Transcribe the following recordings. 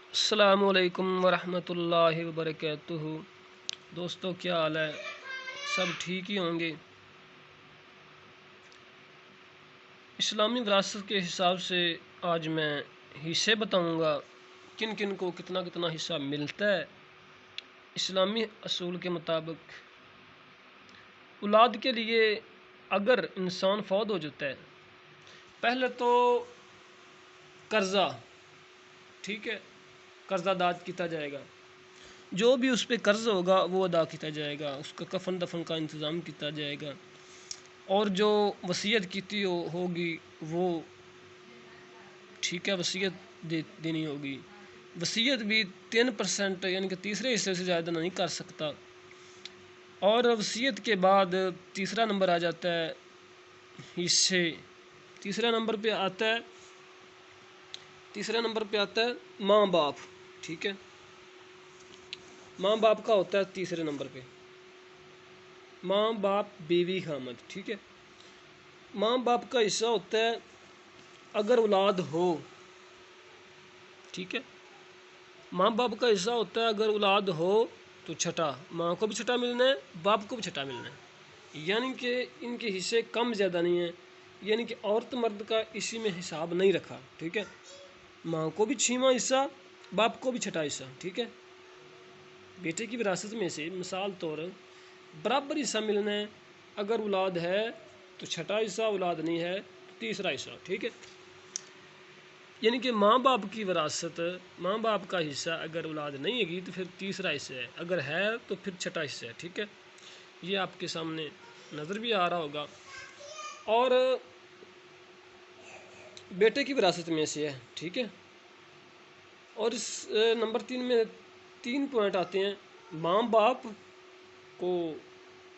अस्सलामुअलैकुम वरहमतुल्लाहि वबरकातुहू। दोस्तों, क्या हाल है? सब ठीक ही होंगे। इस्लामी विरासत के हिसाब से आज मैं हिस्से बताऊंगा, किन किन को कितना कितना हिस्सा मिलता है। इस्लामी असूल के मुताबिक औलाद के लिए अगर इंसान फौत हो जाता है, पहले तो कर्ज़ा, ठीक है, कर्ज़ा अदा किया जाएगा। जो भी उस पर कर्ज़ होगा वो अदा किया जाएगा, उसका कफन दफन का इंतज़ाम किया जाएगा। और जो वसीयत की होगी वो, ठीक है, वसीयत देनी होगी। वसीयत भी 3% यानी कि तीसरे हिस्से से ज़्यादा नहीं कर सकता। और वसीयत के बाद तीसरा नंबर आ जाता है हिस्से। तीसरा नंबर पे आता है माँ बाप, ठीक है। माँ बाप का होता है तीसरे नंबर पे, माँ बाप बीवी खामद, ठीक है। माँ बाप का हिस्सा होता है अगर औलाद हो, ठीक है। माँ बाप का हिस्सा होता है अगर औलाद हो तो छठा, माँ को भी छठा मिलना है, बाप को भी छठा मिलना है। यानी कि इनके हिस्से कम ज़्यादा नहीं है, यानी कि औरत मर्द का इसी में हिसाब नहीं रखा, ठीक है। माँ को भी छठवां हिस्सा, बाप को भी छठा हिस्सा, ठीक है। बेटे की विरासत में से मिसाल तौर बराबर हिस्सा मिलना है। अगर औलाद है तो छठा हिस्सा, औलाद नहीं है तो तीसरा हिस्सा, ठीक है। यानी कि माँ बाप की विरासत, माँ बाप का हिस्सा अगर औलाद नहीं है तो फिर तीसरा हिस्सा है, अगर है तो फिर छठा हिस्सा है, ठीक है। ये आपके सामने नज़र भी आ रहा होगा। और बेटे की विरासत में से है, ठीक है। और इस नंबर 3 में 3 पॉइंट आते हैं। माँ बाप को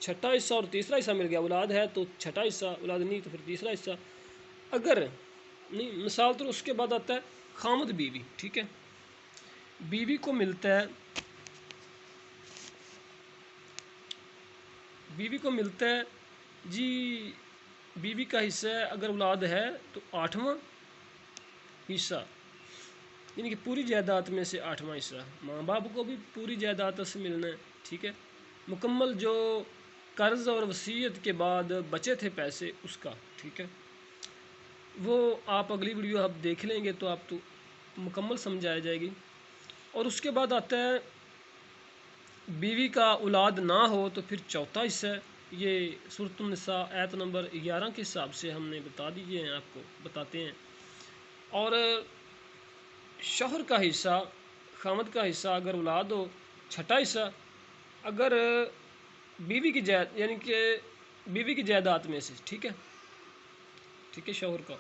छठा हिस्सा और तीसरा हिस्सा मिल गया, औलाद है तो छठा हिस्सा, औलाद नहीं तो फिर तीसरा हिस्सा। अगर नहीं, मिसाल तो उसके बाद आता है खामद बीवी, ठीक है। बीवी को मिलता है, बीवी को मिलता है जी, बीवी का हिस्सा है अगर औलाद है तो 8वां हिस्सा, यानी कि पूरी जायदाद में से 8वां हिस्सा। माँ बाप को भी पूरी जायदाद से मिलना है, ठीक है। मुकम्मल जो कर्ज और वसीयत के बाद बचे थे पैसे उसका, ठीक है। वो आप अगली वीडियो आप देख लेंगे तो आप तो मुकम्मल समझ आ जाएगी। और उसके बाद आता है बीवी का औलाद ना हो तो फिर चौथा हिस्सा है। ये सूरत निसा आयत नंबर 11 के हिसाब से हमने बता दिए हैं, आपको बताते हैं। और शौहर का हिस्सा, खामद का हिस्सा अगर औलाद हो, छठा हिस्सा। अगर बीवी की जायद यानी कि बीवी की जायदाद में से, ठीक है, ठीक है, शौहर का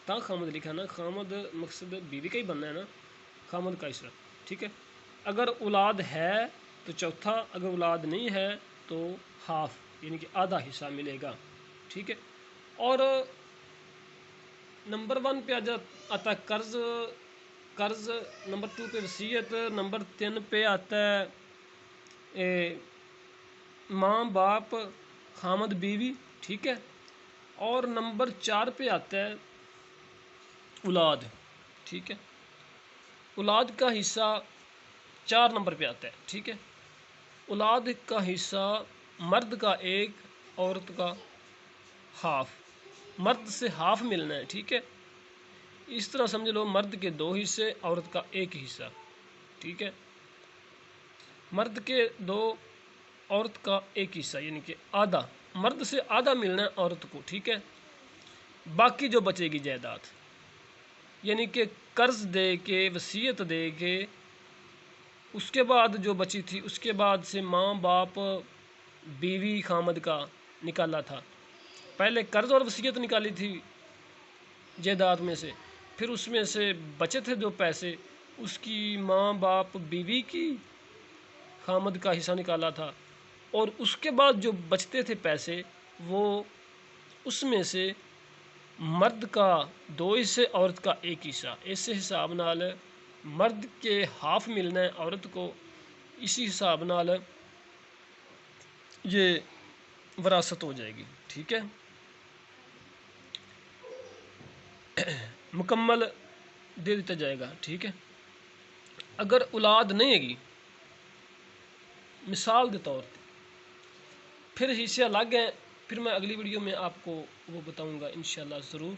ता खामद लिखा ना, खामद मकसद बीवी का ही बनना है ना, खामद का हिस्सा, ठीक है। अगर औलाद है तो चौथा, अगर औलाद नहीं है तो हाफ यानी कि आधा हिस्सा मिलेगा, ठीक है। और नंबर 1 पे आता है कर्ज, कर्ज नंबर 2 पे वसीयत, नंबर 3 पे आता है माँ बाप खामद बीवी, ठीक है। और नंबर 4 पे आता है औलाद, ठीक है। औलाद का हिस्सा 4 नंबर पे आता है, ठीक है। औलाद का हिस्सा मर्द का 1, औरत का हाफ, मर्द से हाफ मिलना है, ठीक है। इस तरह समझ लो, मर्द के 2 हिस्से, औरत का 1 हिस्सा, ठीक है। मर्द के 2, औरत का 1 हिस्सा, यानी कि आधा, मर्द से आधा मिलना है औरत को, ठीक है। बाकी जो बचेगी जायदाद, यानी कि कर्ज दे के, वसीयत दे के, उसके बाद जो बची थी उसके बाद से माँ बाप बीवी खामद का निकाला था। पहले कर्ज और वसीयत निकाली थी जायदाद में से, फिर उसमें से बचे थे जो पैसे, उसकी माँ बाप बीवी की खामद का हिस्सा निकाला था। और उसके बाद जो बचते थे पैसे, वो उसमें से मर्द का 2 हिस्से, औरत का 1 हिस्सा, इस हिसाब नाल मर्द के हाफ मिलना है औरत को। इसी हिसाब नाल ये विरासत हो जाएगी, ठीक है। मुकम्मल दे दिया जाएगा। ठीक है, अगर औलाद नहीं हैगी, मिसाल के तौर पर, फिर हिस्से अलग हैं, फिर मैं अगली वीडियो में आपको वो बताऊंगा इंशाल्लाह ज़रूर।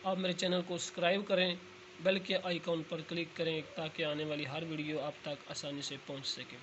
आप मेरे चैनल को सब्सक्राइब करें, बेल के आइकॉन पर क्लिक करें ताकि आने वाली हर वीडियो आप तक आसानी से पहुंच सके।